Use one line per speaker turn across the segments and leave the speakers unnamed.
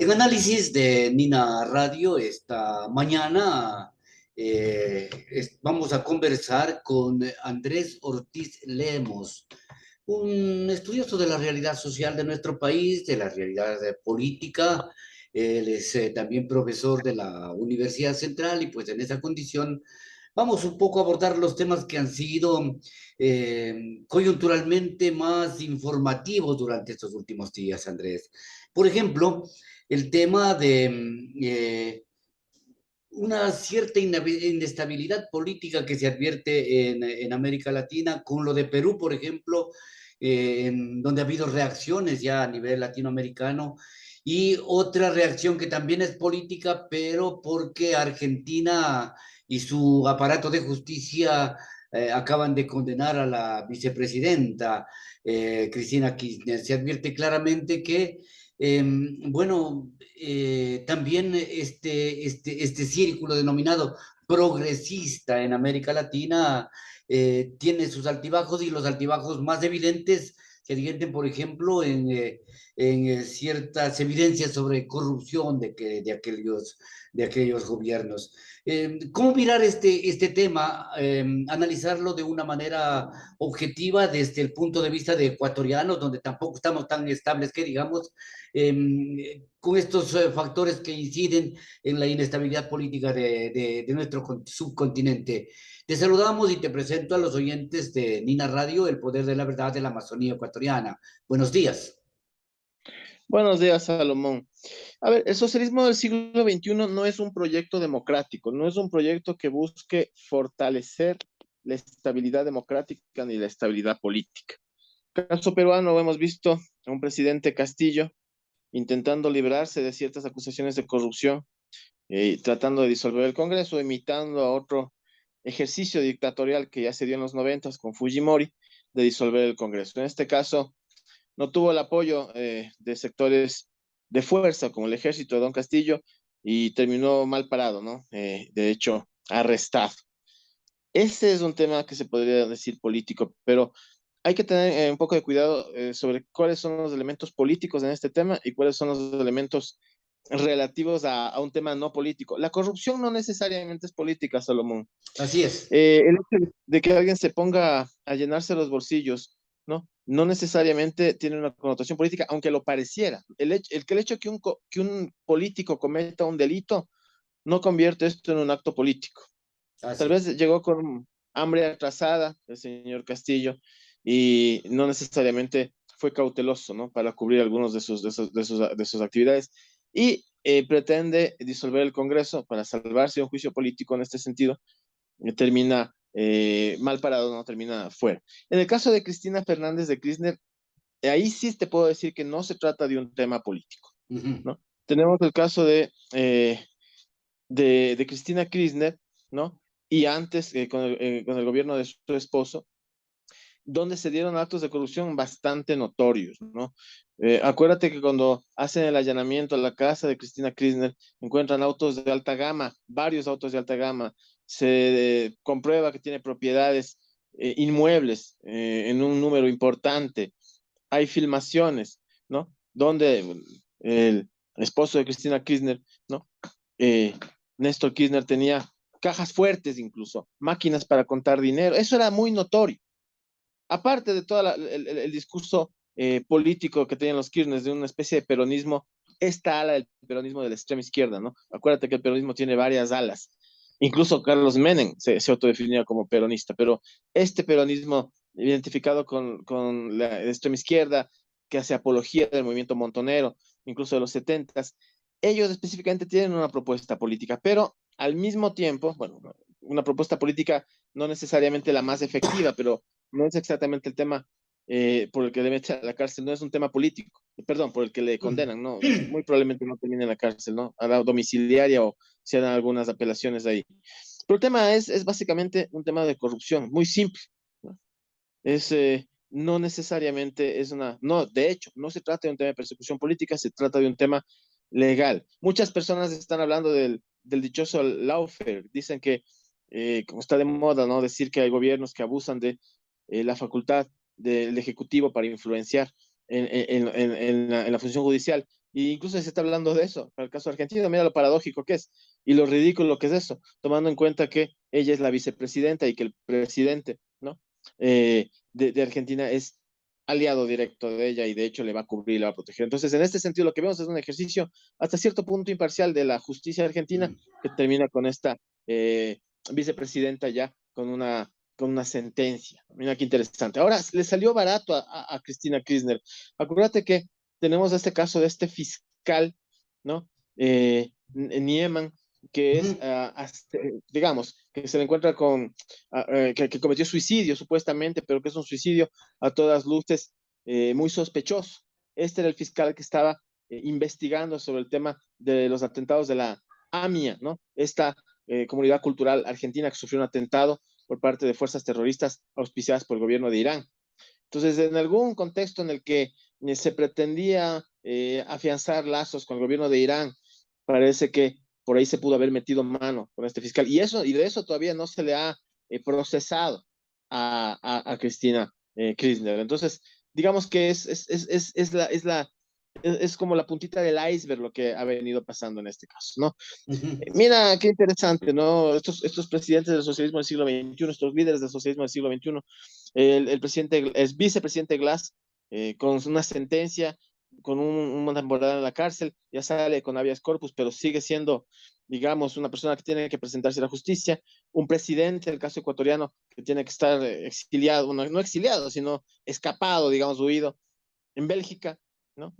En análisis de Nina Radio esta mañana vamos a conversar con Andrés Ortiz Lemos, un estudioso de la realidad social de nuestro país, de la realidad política. Él es también profesor de la Universidad Central y pues en esa condición vamos un poco a abordar los temas que han sido coyunturalmente más informativos durante estos últimos días, Andrés. Por ejemplo, el tema de una cierta inestabilidad política que se advierte en América Latina, con lo de Perú, por ejemplo, en donde ha habido reacciones ya a nivel latinoamericano, y otra reacción que también es política, pero porque Argentina y su aparato de justicia acaban de condenar a la vicepresidenta Cristina Kirchner. Se advierte claramente que bueno, también este círculo denominado progresista en América Latina tiene sus altibajos, y los altibajos más evidentes se advierten, por ejemplo, en ciertas evidencias sobre corrupción de aquellos gobiernos. ¿Cómo mirar este tema? Analizarlo de una manera objetiva desde el punto de vista de ecuatorianos, donde tampoco estamos tan estables que digamos, con estos factores que inciden en la inestabilidad política de nuestro subcontinente. Te saludamos y te presento a los oyentes de Nina Radio, El Poder de la Verdad de la Amazonía Ecuatoriana. Buenos días.
Buenos días, Salomón. A ver, el socialismo del siglo XXI no es un proyecto democrático, no es un proyecto que busque fortalecer la estabilidad democrática ni la estabilidad política. En el caso peruano hemos visto a un presidente Castillo intentando librarse de ciertas acusaciones de corrupción, tratando de disolver el Congreso, imitando a otro ejercicio dictatorial que ya se dio en los noventas con Fujimori, de disolver el Congreso. En este caso, no tuvo el apoyo de sectores de fuerza como el ejército de Don Castillo y terminó mal parado, ¿no? De hecho, arrestado. Ese es un tema que se podría decir político, pero hay que tener un poco de cuidado sobre cuáles son los elementos políticos en este tema y cuáles son los elementos relativos a un tema no político. La corrupción no necesariamente es política, Salomón.
Así es.
El hecho de que alguien se ponga a llenarse los bolsillos, ¿no? No necesariamente tiene una connotación política, aunque lo pareciera. El hecho que un político cometa un delito no convierte esto en un acto político. Tal
Así.
vez llegó con hambre atrasada el señor Castillo y no necesariamente fue cauteloso, ¿no? Para cubrir algunos de sus actividades y pretende disolver el Congreso para salvarse de un juicio político en este sentido, termina mal parado, no termina fuera. En el caso de Cristina Fernández de Kirchner, ahí sí te puedo decir que no se trata de un tema político,
Ujú.
¿no? Tenemos el caso de Cristina Kirchner, ¿no? Y antes, con el gobierno de su esposo, donde se dieron actos de corrupción bastante notorios, ¿no? Acuérdate que cuando hacen el allanamiento a la casa de Cristina Kirchner, encuentran autos de alta gama, varios autos de alta gama, se comprueba que tiene propiedades inmuebles en un número importante, hay filmaciones, ¿no? Donde el esposo de Cristina Kirchner, ¿no? Eh, Néstor Kirchner tenía cajas fuertes incluso, máquinas para contar dinero, eso era muy notorio. Aparte de todo el discurso político que tenían los Kirchner de una especie de peronismo, esta ala del peronismo de la extrema izquierda, ¿no? Acuérdate que el peronismo tiene varias alas. Incluso Carlos Menem se autodefinía como peronista, pero este peronismo identificado con la extrema izquierda, que hace apología del movimiento montonero, incluso de los setentas, ellos específicamente tienen una propuesta política, pero al mismo tiempo, bueno, una propuesta política no necesariamente la más efectiva, pero no es exactamente el tema por el que le meten a la cárcel, no es un tema político, perdón, por el que le condenan, no, muy probablemente no termine en la cárcel, ¿no? A la domiciliaria o se dan algunas apelaciones ahí. Pero el tema es básicamente un tema de corrupción, muy simple, ¿no? No necesariamente es una, no, de hecho, no se trata de un tema de persecución política, se trata de un tema legal. Muchas personas están hablando del dichoso lawfare, dicen que, como está de moda, ¿no? Decir que hay gobiernos que abusan de la facultad del Ejecutivo para influenciar en la función judicial. Y incluso se está hablando de eso, para el caso argentino, mira lo paradójico que es y lo ridículo que es eso, tomando en cuenta que ella es la vicepresidenta y que el presidente, ¿no? De Argentina es aliado directo de ella y de hecho le va a cubrir y le va a proteger. Entonces, en este sentido, lo que vemos es un ejercicio hasta cierto punto imparcial de la justicia argentina que termina con esta vicepresidenta ya con una sentencia. Mira qué interesante. Ahora, le salió barato a Cristina Kirchner. Acuérdate que tenemos este caso de este fiscal, ¿no? Nieman, que es, digamos, que se le encuentra con, que cometió suicidio supuestamente, pero que es un suicidio a todas luces muy sospechoso. Este era el fiscal que estaba investigando sobre el tema de los atentados de la AMIA, ¿no? Esta comunidad cultural argentina que sufrió un atentado por parte de fuerzas terroristas auspiciadas por el gobierno de Irán. Entonces, en algún contexto en el que se pretendía afianzar lazos con el gobierno de Irán, parece que por ahí se pudo haber metido mano con este fiscal. Y de eso todavía no se le ha procesado a Cristina Kirchner. Entonces, digamos que es como la puntita del iceberg lo que ha venido pasando en este caso, ¿no? Mira, qué interesante, ¿no? Estos presidentes del socialismo del siglo XXI, estos líderes del socialismo del siglo XXI, el presidente, el vicepresidente Glass, con una sentencia, con una temporada en la cárcel, ya sale con habeas corpus, pero sigue siendo, digamos, una persona que tiene que presentarse a la justicia, un presidente, el caso ecuatoriano, que tiene que estar exiliado, bueno, no exiliado, sino escapado, digamos, huido, en Bélgica, ¿no?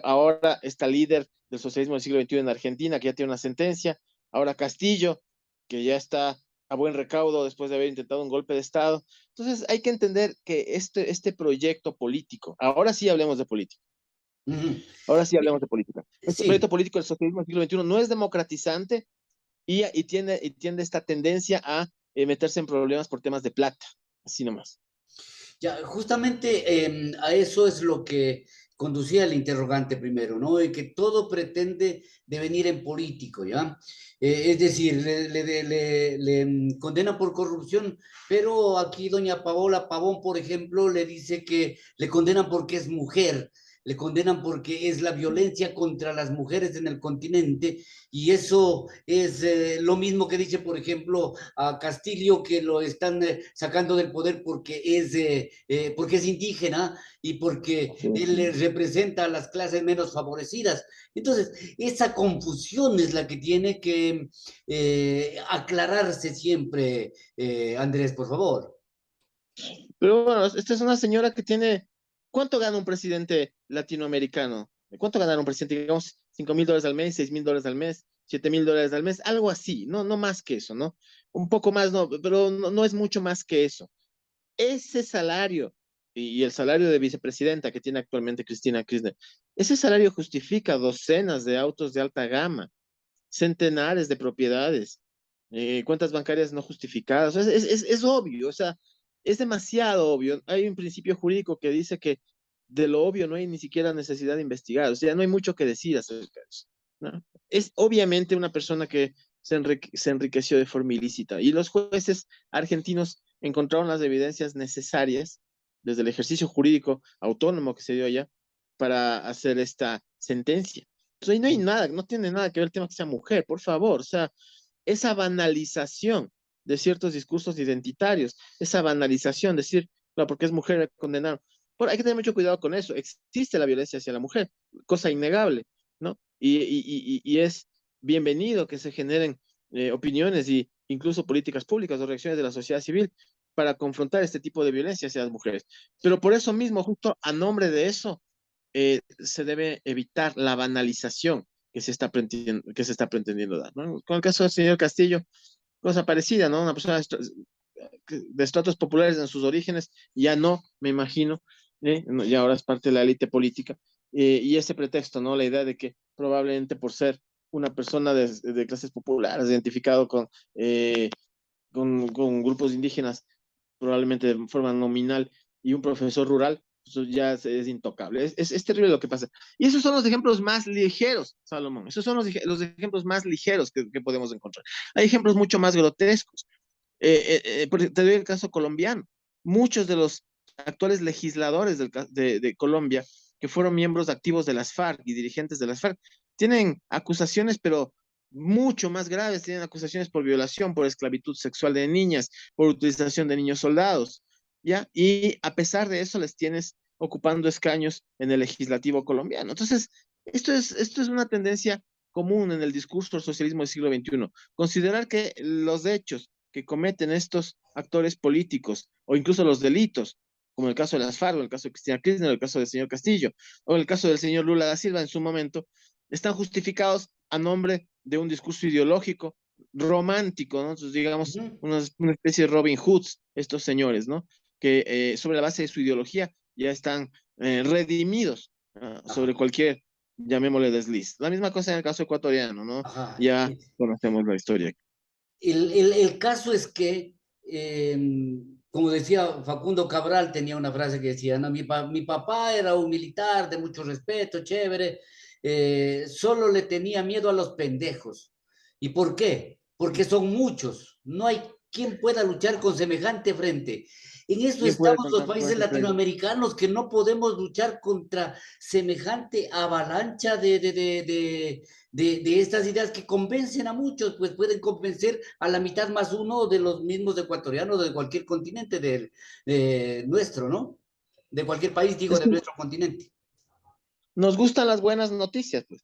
Ahora está líder del socialismo del siglo XXI en Argentina, que ya tiene una sentencia, ahora Castillo, que ya está a buen recaudo después de haber intentado un golpe de Estado. Entonces hay que entender que este proyecto político, ahora sí hablemos de política, ahora sí hablemos de política. Este proyecto
Sí.
político del socialismo del siglo XXI no es democratizante tiende esta tendencia a meterse en problemas por temas de plata, así nomás.
Ya, justamente a eso es lo que conducía el interrogante primero, ¿no? De que todo pretende devenir en político, ¿ya? Es decir, le condena por corrupción, pero aquí doña Paola Pavón, por ejemplo, le dice que le condenan porque es mujer, le condenan porque es la violencia contra las mujeres en el continente, y eso es lo mismo que dice, por ejemplo, a Castillo, que lo están sacando del poder porque es indígena y porque
Sí.
él representa a las clases menos favorecidas. Entonces, esa confusión es la que tiene que aclararse siempre, Andrés, por favor.
Pero bueno, esta es una señora que tiene, ¿cuánto gana un presidente latinoamericano? ¿Cuánto gana un presidente? Digamos, $5,000 al mes, $6,000 al mes, $7,000 al mes, algo así, no, no más que eso, ¿no? Un poco más, no, pero no, no es mucho más que eso. Ese salario y el salario de vicepresidenta que tiene actualmente Cristina Kirchner, ese salario justifica docenas de autos de alta gama, centenares de propiedades, cuentas bancarias no justificadas. Es obvio, o sea, es demasiado obvio. Hay un principio jurídico que dice que de lo obvio no hay ni siquiera necesidad de investigar, o sea, no hay mucho que decir acerca de eso, ¿no? Es obviamente una persona que se enriqueció de forma ilícita y los jueces argentinos encontraron las evidencias necesarias desde el ejercicio jurídico autónomo que se dio allá para hacer esta sentencia. Pues ahí no hay nada, no tiene nada que ver el tema que sea mujer, por favor. O sea, esa banalización de ciertos discursos identitarios, esa banalización, decir, no, porque es mujer, me condenaron. Bueno, hay que tener mucho cuidado con eso. Existe la violencia hacia la mujer, cosa innegable, ¿no? Y es bienvenido que se generen opiniones e incluso políticas públicas o reacciones de la sociedad civil para confrontar este tipo de violencia hacia las mujeres. Pero por eso mismo, justo a nombre de eso, se debe evitar la banalización que se está pretendiendo dar, ¿no? Con el caso del señor Castillo, cosa parecida, ¿no? Una persona de estratos populares en sus orígenes, ya no, me imagino, y ahora es parte de la élite política, y ese pretexto, ¿no? La idea de que probablemente por ser una persona de clases populares, identificado con grupos indígenas, probablemente de forma nominal, y un profesor rural, eso ya es intocable. Es terrible lo que pasa. Y esos son los ejemplos más ligeros, Salomón. Esos son los ejemplos más ligeros que podemos encontrar. Hay ejemplos mucho más grotescos. Te doy el caso colombiano. Muchos de los actuales legisladores de Colombia que fueron miembros activos de las FARC y dirigentes de las FARC. Tienen acusaciones, pero mucho más graves, tienen acusaciones por violación, por esclavitud sexual de niñas, por utilización de niños soldados, ¿ya? Y a pesar de eso les tienes ocupando escaños en el legislativo colombiano. Entonces, esto es una tendencia común en el discurso del socialismo del siglo XXI. Considerar que los hechos que cometen estos actores políticos o incluso los delitos, como el caso de las FARC, o el caso de Cristina Kirchner, o el caso del señor Castillo, o el caso del señor Lula da Silva en su momento, están justificados a nombre de un discurso ideológico romántico, ¿no? Entonces, digamos,
Ujú.
una especie de Robin Hoods, estos señores, ¿no? Que sobre la base de su ideología ya están redimidos sobre
Ajá,
cualquier, llamémosle, desliz. La misma cosa en el caso ecuatoriano, ¿no?
ajá.
Ya conocemos la historia.
El caso es que, como decía Facundo Cabral, tenía una frase que decía, no, mi papá era un militar de mucho respeto, chévere, solo le tenía miedo a los pendejos. ¿Y por qué? Porque son muchos. No hay quien pueda luchar con semejante frente. En eso
¿Quién puede
estamos los
contar con
países
ese frente?
latinoamericanos que no podemos luchar contra semejante avalancha de estas ideas que convencen a muchos, pues pueden convencer a la mitad más uno de los mismos ecuatorianos de cualquier continente de nuestro, ¿no? De cualquier país, digo,
Es
de
que
nuestro continente.
nos gustan las buenas noticias, pues.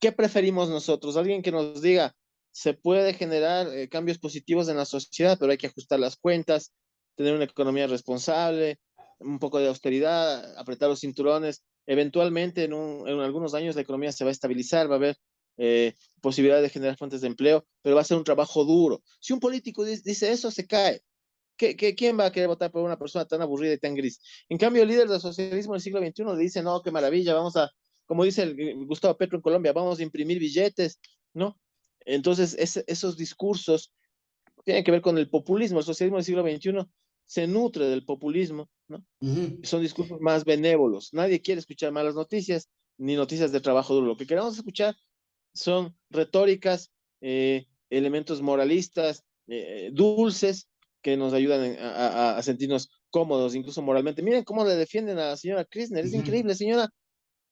¿Qué preferimos nosotros? Alguien que nos diga, se puede generar cambios positivos en la sociedad, pero hay que ajustar las cuentas, tener una economía responsable, un poco de austeridad, apretar los cinturones. Eventualmente, en algunos años, la economía se va a estabilizar, va a haber posibilidad de generar fuentes de empleo, pero va a ser un trabajo duro. Si un político dice eso, se cae. ¿Quién va a querer votar por una persona tan aburrida y tan gris? En cambio, el líder del socialismo del siglo XXI le dice, no, qué maravilla, vamos a, como dice Gustavo Petro en Colombia, vamos a imprimir billetes, ¿no? Entonces, esos discursos tienen que ver con el populismo. El socialismo del siglo XXI se nutre del populismo, ¿no?
Uh -huh.
Son discursos más benévolos. Nadie quiere escuchar malas noticias ni noticias de trabajo duro. Lo que queremos escuchar son retóricas, elementos moralistas, dulces, que nos ayudan a sentirnos cómodos, incluso moralmente. Miren cómo le defienden a la señora Kirchner,
Uh
es
-huh.
increíble, señora,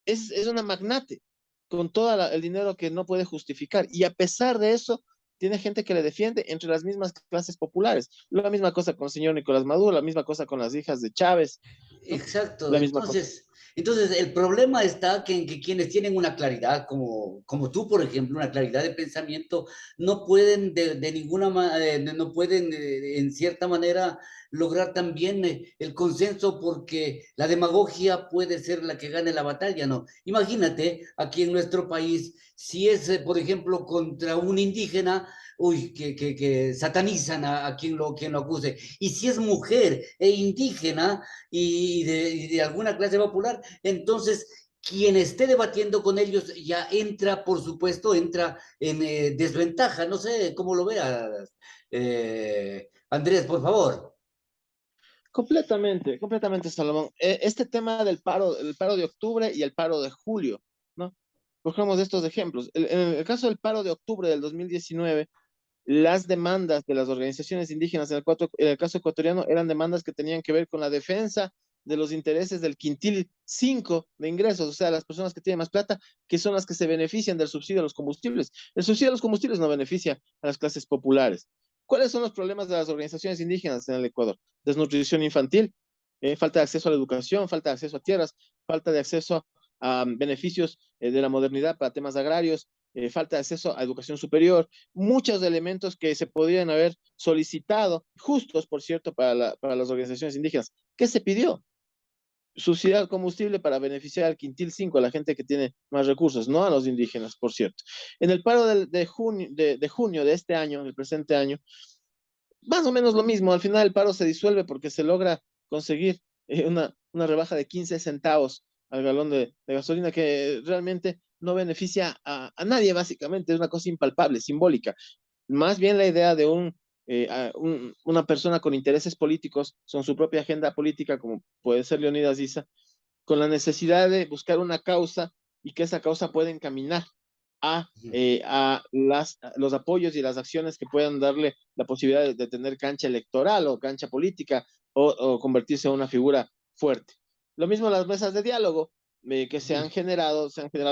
es una magnate, con todo el dinero que no puede justificar, y a pesar de eso, tiene gente que le defiende entre las mismas clases populares. La misma cosa con el señor Nicolás Maduro, la misma cosa con las hijas de Chávez, ¿no?
Exacto.
La misma cosa.
Entonces, el problema está que en que quienes tienen una claridad, como tú, por ejemplo, una claridad de pensamiento, no pueden de ninguna manera, no pueden en cierta manera lograr también el consenso porque la demagogia puede ser la que gane la batalla, ¿no? Imagínate aquí en nuestro país, si es, por ejemplo, contra un indígena, uy, que satanizan a quien lo acuse. Y si es mujer e indígena, y de alguna clase popular, entonces quien esté debatiendo con ellos ya entra, por supuesto, entra en desventaja. No sé cómo lo veas, Andrés, por favor.
Completamente, completamente, Salomón. Este tema del paro, el paro de octubre y el paro de julio, ¿no? Cogemos estos ejemplos. En el caso del paro de octubre del 2019, las demandas de las organizaciones indígenas en el caso ecuatoriano eran demandas que tenían que ver con la defensa de los intereses del quintil 5 de ingresos, o sea, las personas que tienen más plata, que son las que se benefician del subsidio a los combustibles. El subsidio a los combustibles no beneficia a las clases populares. ¿Cuáles son los problemas de las organizaciones indígenas en el Ecuador? Desnutrición infantil, falta de acceso a la educación, falta de acceso a tierras, falta de acceso a beneficios de la modernidad para temas agrarios, falta de acceso a educación superior, muchos elementos que se podrían haber solicitado, justos, por cierto, para las organizaciones indígenas. ¿Qué se pidió? Subsidiar el combustible para beneficiar al quintil 5, a la gente que tiene más recursos, no a los indígenas, por cierto. En el paro de junio de este año, del presente año, más o menos lo mismo. Al final el paro se disuelve porque se logra conseguir una rebaja de 15 centavos al galón de gasolina que realmente no beneficia a nadie, básicamente. Es una cosa impalpable, simbólica. Más bien la idea de una persona con intereses políticos, son su propia agenda política, como puede ser Leonidas Issa, con la necesidad de buscar una causa y que esa causa pueda encaminar a los apoyos y las acciones que puedan darle la posibilidad de tener cancha electoral o cancha política o convertirse en una figura fuerte. Lo mismo las mesas de diálogo que se han generado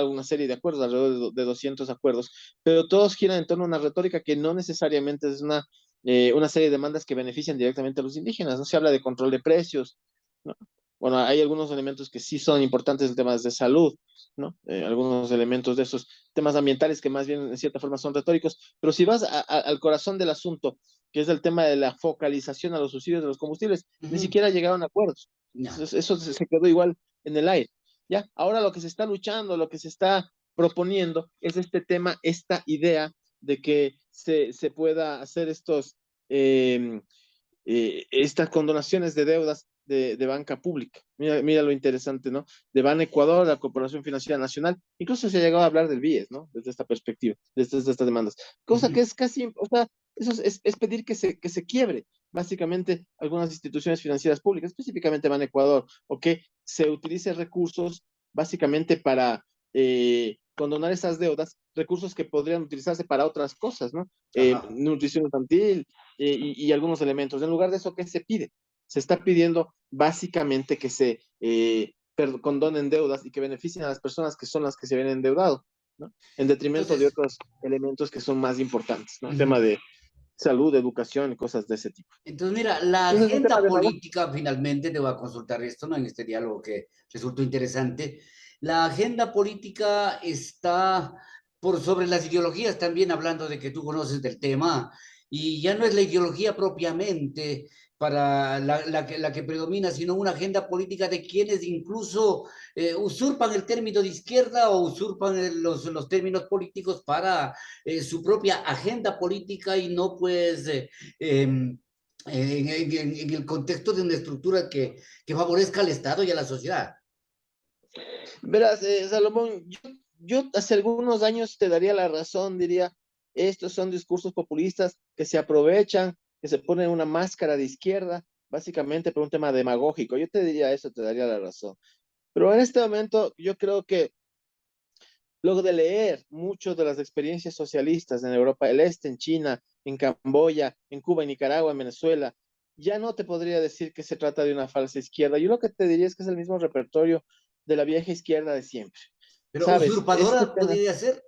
una serie de acuerdos, alrededor de 200 acuerdos, pero todos giran en torno a una retórica que no necesariamente es una serie de demandas que benefician directamente a los indígenas. No se habla de control de precios, ¿no? Bueno, hay algunos elementos que sí son importantes en temas de salud, ¿no? Algunos elementos de esos temas ambientales que más bien en cierta forma son retóricos, pero si vas al corazón del asunto, que es el tema de la focalización a los subsidios de los combustibles, ni
Ujú.
siquiera llegaron a acuerdos.
Ya.
Entonces, eso se quedó igual en el aire. ¿Ya? Ahora lo que se está luchando, lo que se está proponiendo es este tema, esta idea de que se pueda hacer eh, estas condonaciones de deudas de banca pública. Mira lo interesante, ¿no? De Ban Ecuador, la Corporación Financiera Nacional, incluso se ha llegado a hablar del BIES, ¿no? Desde esta perspectiva, desde estas demandas. Cosa que
Ujú.
es casi, o sea, eso es pedir que se quiebre básicamente algunas instituciones financieras públicas, específicamente Ban Ecuador, o que se utilice recursos básicamente para condonar esas deudas, recursos que podrían utilizarse para otras cosas, ¿no?
Ajá.
Nutrición infantil, y algunos elementos. En lugar de eso, ¿qué se pide? Se está pidiendo básicamente que se condonen deudas y que beneficien a las personas que son las que se ven endeudado, ¿no? En detrimento de
Entonces,
otros elementos que son más importantes, ¿no?
ujú.
Tema de salud, educación y cosas de ese tipo.
Entonces, mira, la
Entonces es un tema
agenda
de demagogia.
política, finalmente te voy a consultar esto, ¿no? En este diálogo que resultó interesante. La agenda política está por sobre las ideologías, también hablando de que tú conoces del tema, y ya no es la ideología propiamente para la que predomina, sino una agenda política de quienes incluso usurpan el término de izquierda o usurpan los términos políticos para su propia agenda política y no pues em, en el contexto de una estructura que favorezca al Estado y a la sociedad.
Verás, Salomón, yo hace algunos años te daría la razón, diría, estos son discursos populistas que se aprovechan, que se ponen una máscara de izquierda, básicamente por un tema demagógico. Yo te diría eso, te daría la razón. Pero en este momento yo creo que luego de leer mucho de las experiencias socialistas en Europa del Este, en China, en Camboya, en Cuba, en Nicaragua, en Venezuela, ya no te podría decir que se trata de una falsa izquierda. Yo lo que te diría es que es el mismo repertorio de la vieja izquierda de siempre.
Pero
¿Sabes? Este
usurpadora
tema,
podría ser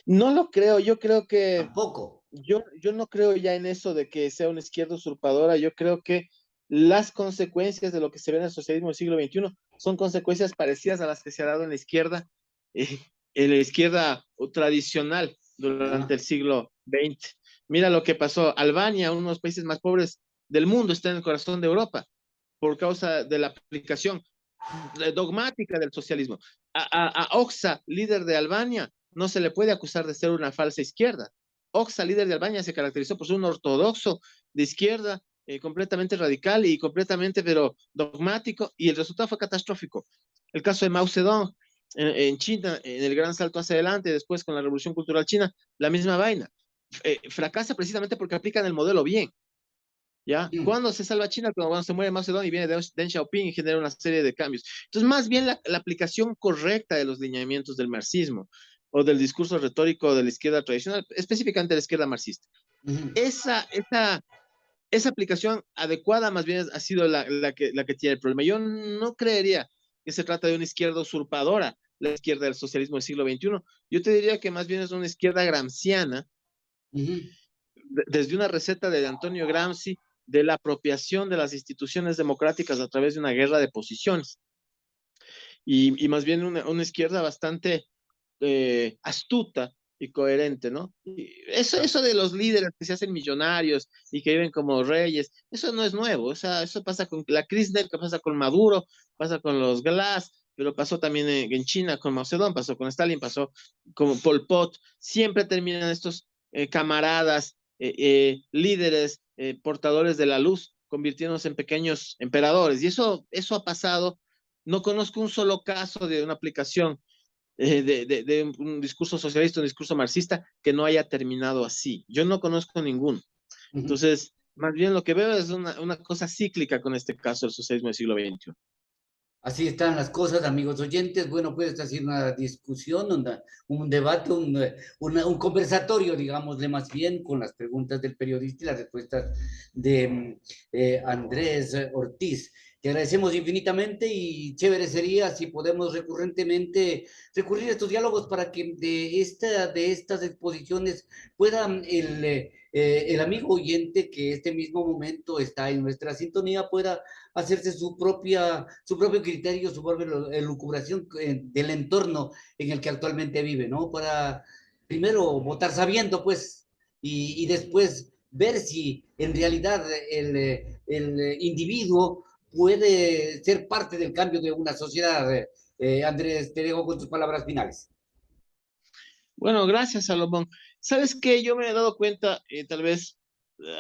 no lo creo, yo creo que,
tampoco.
yo no creo ya en eso de que sea una izquierda usurpadora, yo creo que las consecuencias de lo que se ve en el socialismo del siglo XXI son consecuencias parecidas a las que se ha dado eh, en la izquierda tradicional durante
Ya.
el siglo XX. Mira lo que pasó. Albania, uno de los países más pobres del mundo, está en el corazón de Europa por causa de la aplicación dogmática del socialismo. A Oxa, líder de Albania, no se le puede acusar de ser una falsa izquierda. Oxa, líder de Albania, se caracterizó por ser un ortodoxo de izquierda, completamente radical y completamente, pero dogmático, y el resultado fue catastrófico. El caso de Mao Zedong en China, en el gran salto hacia adelante, después con la revolución cultural china, la misma vaina. Fracasa precisamente porque aplican el modelo bien. ¿Ya?
Mm.
¿Cuándo se salva China? Cuando se muere Mao Zedong y viene Deng Xiaoping y genera una serie de cambios. Entonces, más bien la aplicación correcta de los lineamientos del marxismo o del discurso retórico de la izquierda tradicional, específicamente de la izquierda marxista.
Ujú.
Esa, esa, esa aplicación adecuada más bien ha sido la que tiene el problema. Yo no creería que se trata de una izquierda usurpadora, la izquierda del socialismo del siglo XXI. Yo te diría que más bien es una izquierda gramsciana,
Ujú.
desde una receta de Antonio Gramsci de la apropiación de las instituciones democráticas a través de una guerra de posiciones. Y más bien una izquierda bastante astuta y coherente, ¿no? Y eso de los líderes que se hacen millonarios y que viven como reyes, eso no es nuevo, o sea, eso pasa con la Kirchner, que pasa con Maduro, pasa con los Glass, pero pasó también en China con Mao Zedong, pasó con Stalin, pasó con Pol Pot, siempre terminan estos camaradas, líderes, portadores de la luz, convirtiéndose en pequeños emperadores, y eso ha pasado. No conozco un solo caso de una aplicación de un discurso socialista, un discurso marxista que no haya terminado así. Yo no conozco ninguno.
Ujú.
Entonces, más bien lo que veo es una cosa cíclica con este caso del socialismo del siglo XXI.
Así están las cosas, amigos oyentes. Bueno, pues esta ha sido una discusión, un debate, un conversatorio, digámosle más bien, con las preguntas del periodista y las respuestas de Andrés Ortiz. Te agradecemos infinitamente y chévere sería si podemos recurrentemente recurrir a estos diálogos para que de estas exposiciones pueda el amigo oyente que este mismo momento está en nuestra sintonía pueda hacerse su propio criterio, su propia elucubración del entorno en el que actualmente vive, ¿no? Para primero votar sabiendo, pues, y después ver si en realidad el individuo puede ser parte del cambio de una sociedad. Andrés, te dejo con tus palabras finales.
Bueno, gracias, Salomón. ¿Sabes qué? Yo me he dado cuenta, tal vez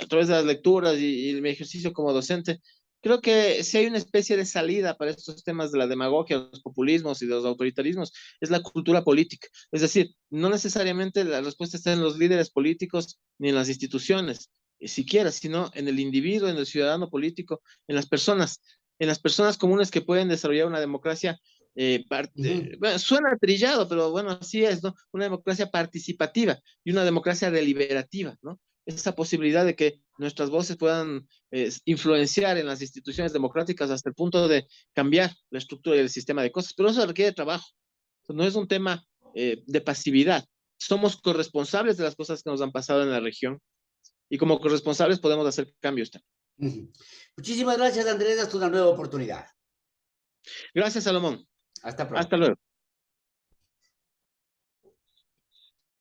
a través de las lecturas y mi ejercicio como docente, creo que si hay una especie de salida para estos temas de la demagogia, los populismos y de los autoritarismos, es la cultura política. Es decir, no necesariamente la respuesta está en los líderes políticos ni en las instituciones, siquiera, sino en el individuo, en el ciudadano político, en las personas comunes que pueden desarrollar una democracia bueno, suena trillado, pero bueno, así es, ¿no? Una democracia participativa y una democracia deliberativa, ¿no? Esa posibilidad de que nuestras voces puedan influenciar en las instituciones democráticas hasta el punto de cambiar la estructura y el sistema de cosas, pero eso requiere trabajo, no es un tema de pasividad. Somos corresponsables de las cosas que nos han pasado en la región y como corresponsables podemos hacer cambios también.
Muchísimas gracias, Andrés. Hasta una nueva oportunidad.
Gracias, Salomón.
Hasta
Hasta
pronto.
luego.